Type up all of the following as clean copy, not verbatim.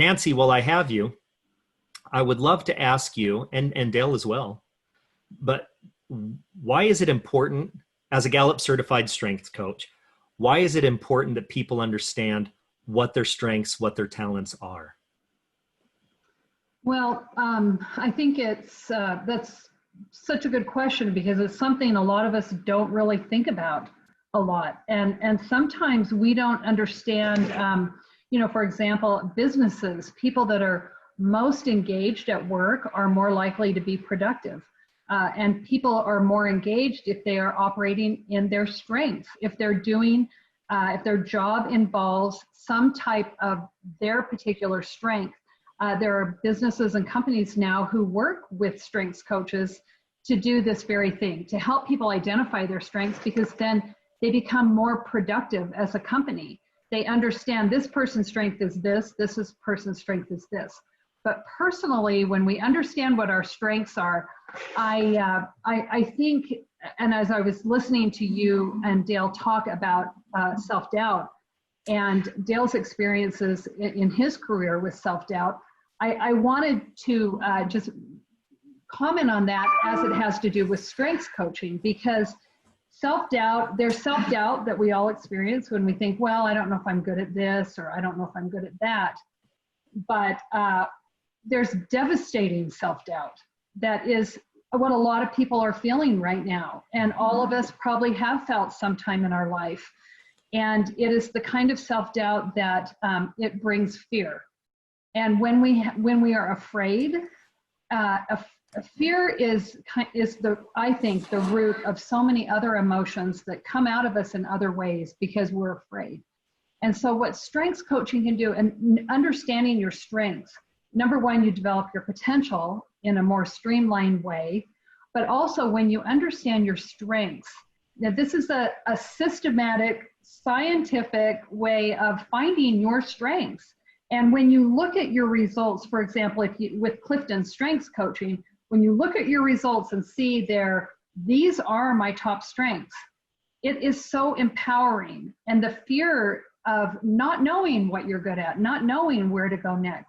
Nancy, while I have you, I would love to ask you, and Dale as well, but why is it important, as a Gallup certified strength coach, why is it important that people understand what their strengths, what their talents are? Well, I think that's such a good question, because it's something a lot of us don't really think about a lot. And sometimes we don't understand, for example, businesses, people that are most engaged at work are more likely to be productive. And people are more engaged if they are operating in their strengths, if they're doing, if their job involves some type of their particular strength. There are businesses and companies now who work with strengths coaches to do this very thing, to help people identify their strengths, because then they become more productive as a company. They understand this person's strength is this person's strength is this. But personally, when we understand what our strengths are, I think, and as I was listening to you and Dale talk about self-doubt and Dale's experiences in his career with self-doubt, I wanted to just comment on that as it has to do with strengths coaching, because self-doubt, there's self-doubt that we all experience when we think, well, I don't know if I'm good at this, or I don't know if I'm good at that. But there's devastating self-doubt that is what a lot of people are feeling right now. And all of us probably have felt sometime in our life. And it is the kind of self-doubt that it brings fear. And when we are afraid, fear is I think the root of so many other emotions that come out of us in other ways because we're afraid. And so what strengths coaching can do, and understanding your strengths, number one, you develop your potential in a more streamlined way, but also when you understand your strengths, now this is a systematic, scientific way of finding your strengths. And when you look at your results, for example, with Clifton Strengths Coaching, when you look at your results and see these are my top strengths, it is so empowering. And the fear of not knowing what you're good at, not knowing where to go next,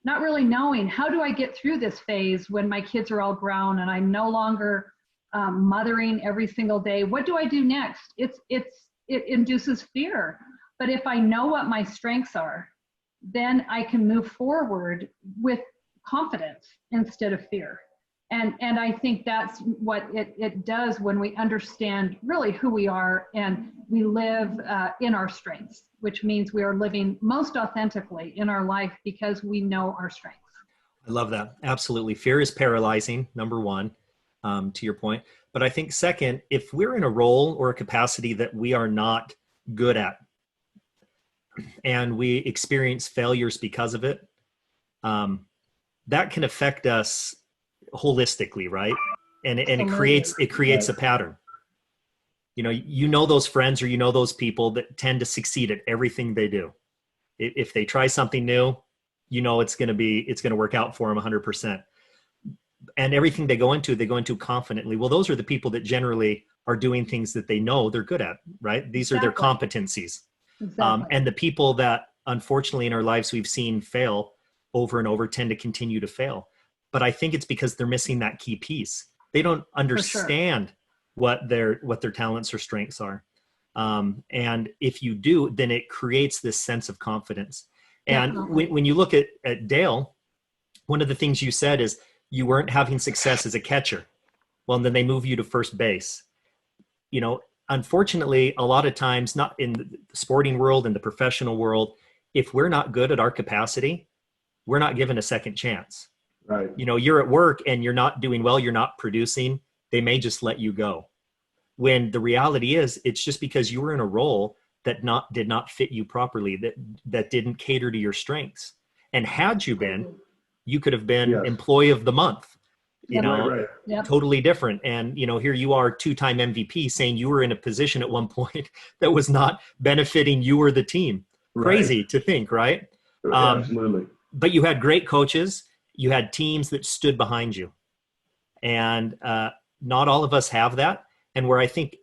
not really knowing how do I get through this phase when my kids are all grown and I'm no longer mothering every single day. What do I do next? It induces fear. But if I know what my strengths are, then I can move forward with confidence instead of fear. And I think that's what it does when we understand really who we are and we live in our strengths, which means we are living most authentically in our life because we know our strengths. I love that. Absolutely. Fear is paralyzing, number one, to your point. But I think second, if we're in a role or a capacity that we are not good at, and we experience failures because of it, that can affect us holistically, right? And it creates a pattern. You know those friends or those people that tend to succeed at everything they do. If they try something new, it's going to work out for them 100%. And everything they go into confidently. Well, those are the people that generally are doing things that they know they're good at, right? These are their competencies. Exactly. And the people that unfortunately in our lives we've seen fail over and over tend to continue to fail. But I think it's because they're missing that key piece. They don't understand what their talents or strengths are. And if you do, then it creates this sense of confidence. And when you look at Dale, one of the things you said is you weren't having success as a catcher. Well, and then they move you to first base. Unfortunately, a lot of times, not in the sporting world, in the professional world, if we're not good at our capacity, we're not given a second chance. Right. You're at work and you're not doing well, you're not producing, they may just let you go. When the reality is, it's just because you were in a role that did not fit you properly, that didn't cater to your strengths. And had you been, you could have been employee of the month. Right. Yep. Totally different. And, here you are, 2-time MVP, saying you were in a position at one point that was not benefiting you or the team. Right. Crazy to think, right? Absolutely. But you had great coaches. You had teams that stood behind you. And not all of us have that. And where I think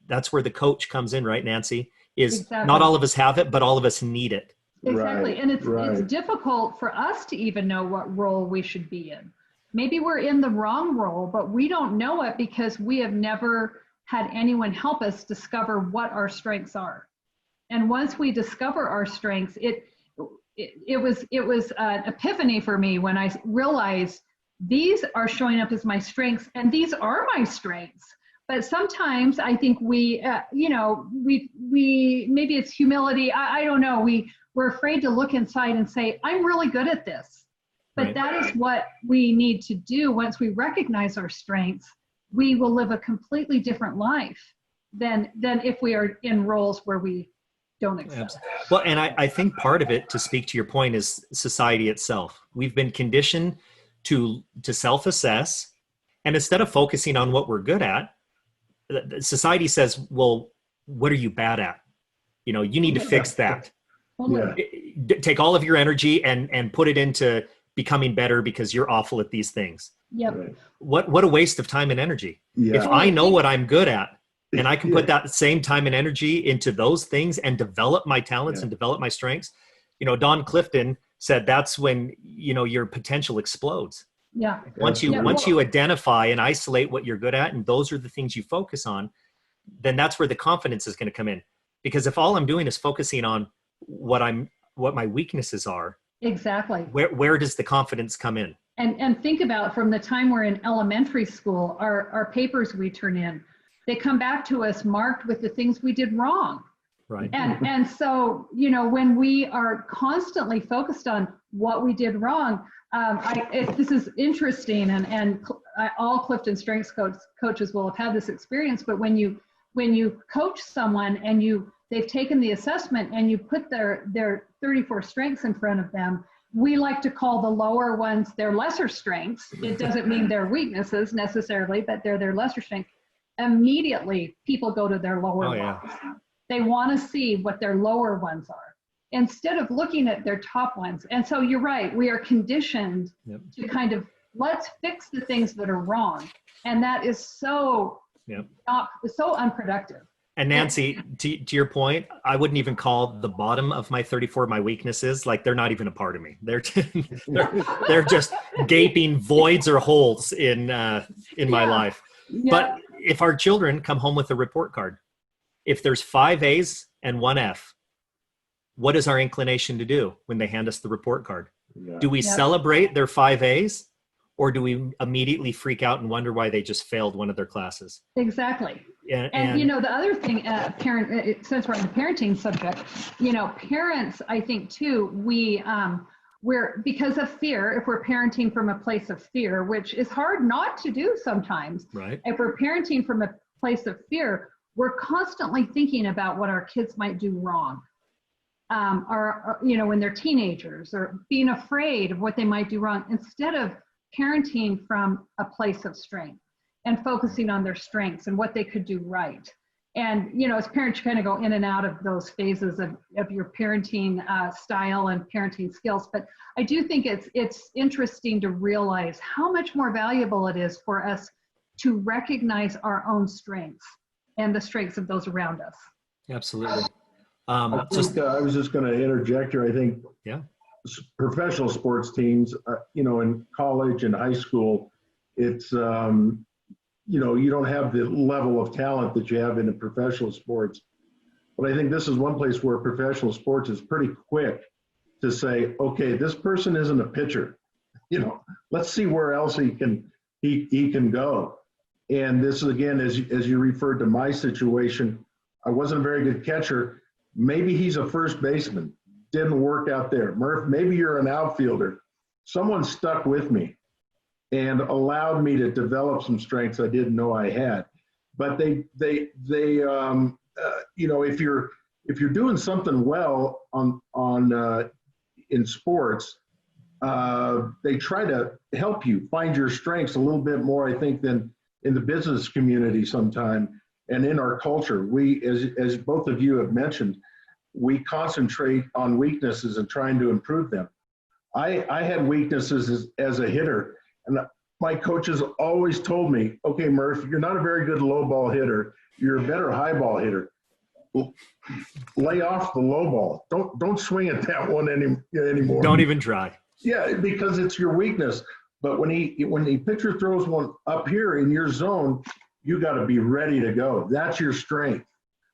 that's where the coach comes in, right, Nancy, is not all of us have it, but all of us need it. Exactly. Right, And it's right. difficult for us to even know what role we should be in. Maybe we're in the wrong role, but we don't know it because we have never had anyone help us discover what our strengths are. And once we discover our strengths, it was an epiphany for me when I realized these are showing up as my strengths, and these are my strengths. But sometimes I think we maybe it's humility. I don't know. We're afraid to look inside and say, I'm really good at this. But Right. that is what we need to do. Once we recognize our strengths, we will live a completely different life than if we are in roles where we don't accept. Well, and I think part of it, to speak to your point, is society itself. We've been conditioned to self-assess, and instead of focusing on what we're good at, society says, well, what are you bad at? You need to fix that. Yeah. Take all of your energy and put it into becoming better because you're awful at these things. Yep. Right. What a waste of time and energy. Yeah. If I know what I'm good at, and I can put Yeah. that same time and energy into those things and develop my talents and develop my strengths. Don Clifton said that's when, your potential explodes. Yeah. Once you identify and isolate what you're good at, and those are the things you focus on, then that's where the confidence is going to come in. Because if all I'm doing is focusing on what my weaknesses are, Exactly. where does the confidence come in? And think about from the time we're in elementary school, our papers we turn in, they come back to us marked with the things we did wrong. Right. And so, when we are constantly focused on what we did wrong, this is interesting, and all Clifton Strengths coaches will have had this experience. But when you coach someone and they've taken the assessment and you put their 34 strengths in front of them, we like to call the lower ones their lesser strengths. It doesn't mean they're weaknesses necessarily, but they're their lesser strengths. Immediately, people go to their lower ones. They want to see what their lower ones are instead of looking at their top ones. And so you're right, we are conditioned to kind of, let's fix the things that are wrong. And that is so unproductive. And Nancy, to your point, I wouldn't even call the bottom of my 34 my weaknesses. Like, they're not even a part of me. They're just gaping voids or holes in my life. Yeah. But if our children come home with a report card, if there's 5 A's and 1 F, what is our inclination to do when they hand us the report card? Yeah. Do we celebrate their 5 A's, or do we immediately freak out and wonder why they just failed one of their classes? Exactly. And the other thing, since we're on the parenting subject, parents, I think too, we're, because of fear, if we're parenting from a place of fear, which is hard not to do sometimes, right? If we're parenting from a place of fear, we're constantly thinking about what our kids might do wrong. Or when they're teenagers, or being afraid of what they might do wrong, instead of parenting from a place of strength and focusing on their strengths and what they could do right. And, as parents, you kind of go in and out of those phases of your parenting style and parenting skills. But I do think it's interesting to realize how much more valuable it is for us to recognize our own strengths and the strengths of those around us. Absolutely. I was just going to interject here. I think professional sports teams, in college and high school, it's, you don't have the level of talent that you have in the professional sports. But I think this is one place where professional sports is pretty quick to say, okay, this person isn't a pitcher. Let's see where else he can go. And this is, again, as you referred to my situation, I wasn't a very good catcher. Maybe he's a first baseman. Didn't work out there. Murph, maybe you're an outfielder. Someone stuck with me and allowed me to develop some strengths I didn't know I had. But if you're doing something well in sports, they try to help you find your strengths a little bit more, I think, than in the business community sometime. And in our culture, we, as both of you have mentioned, we concentrate on weaknesses and trying to improve them. I had weaknesses as a hitter, and my coaches always told me, okay, Murph, you're not a very good low ball hitter. You're a better high ball hitter. lay off the low ball. Don't swing at that one anymore. Don't even try. Yeah, because it's your weakness. But when the pitcher throws one up here in your zone, you got to be ready to go. That's your strength.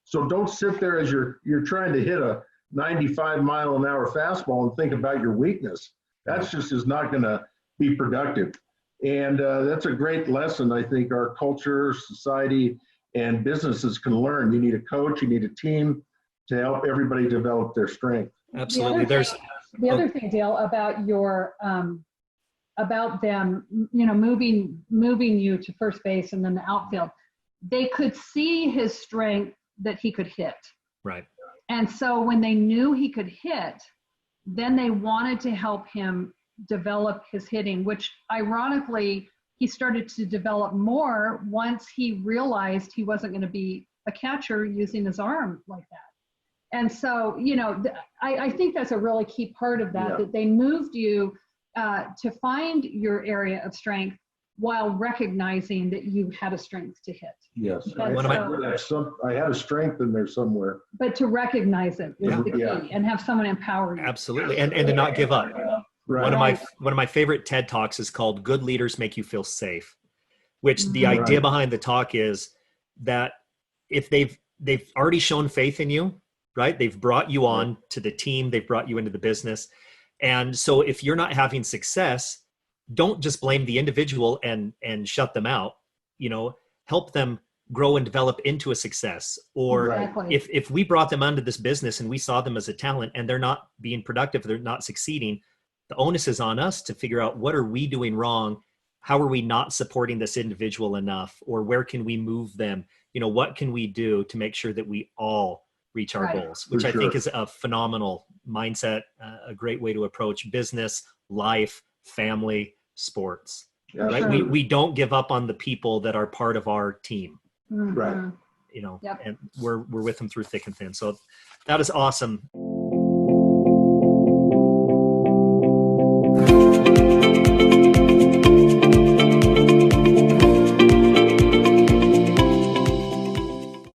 So don't sit there as you're trying to hit a 95-mile-an-hour fastball and think about your weakness. That's just is not going to be productive. And that's a great lesson I think our culture, society, and businesses can learn. You need a coach, you need a team to help everybody develop their strength. Absolutely. The other thing, Dale, about your about them, moving you to first base and then the outfield, they could see his strength that he could hit. Right. And so when they knew he could hit, then they wanted to help him develop his hitting, which ironically, he started to develop more once he realized he wasn't going to be a catcher using his arm like that. And so, I think that's a really key part of that, that they moved you to find your area of strength while recognizing that you had a strength to hit. Yes, I had a strength in there somewhere. But to recognize it is the key, and have someone empower you. Absolutely, and to not give up. Right. One of my favorite TED Talks is called "Good Leaders Make You Feel Safe," which the idea behind the talk is that if they've already shown faith in you, right? They've brought you on to the team, they've brought you into the business, and so if you're not having success, don't just blame the individual and shut them out. Help them grow and develop into a success. Or if we brought them onto this business and we saw them as a talent and they're not being productive, they're not succeeding, the onus is on us to figure out what are we doing wrong? How are we not supporting this individual enough? Or where can we move them? What can we do to make sure that we all reach our goals, which I think is a phenomenal mindset, a great way to approach business, life, family, sports. Yeah, right? sure. We don't give up on the people that are part of our team. Right. And we're with them through thick and thin. So that is awesome.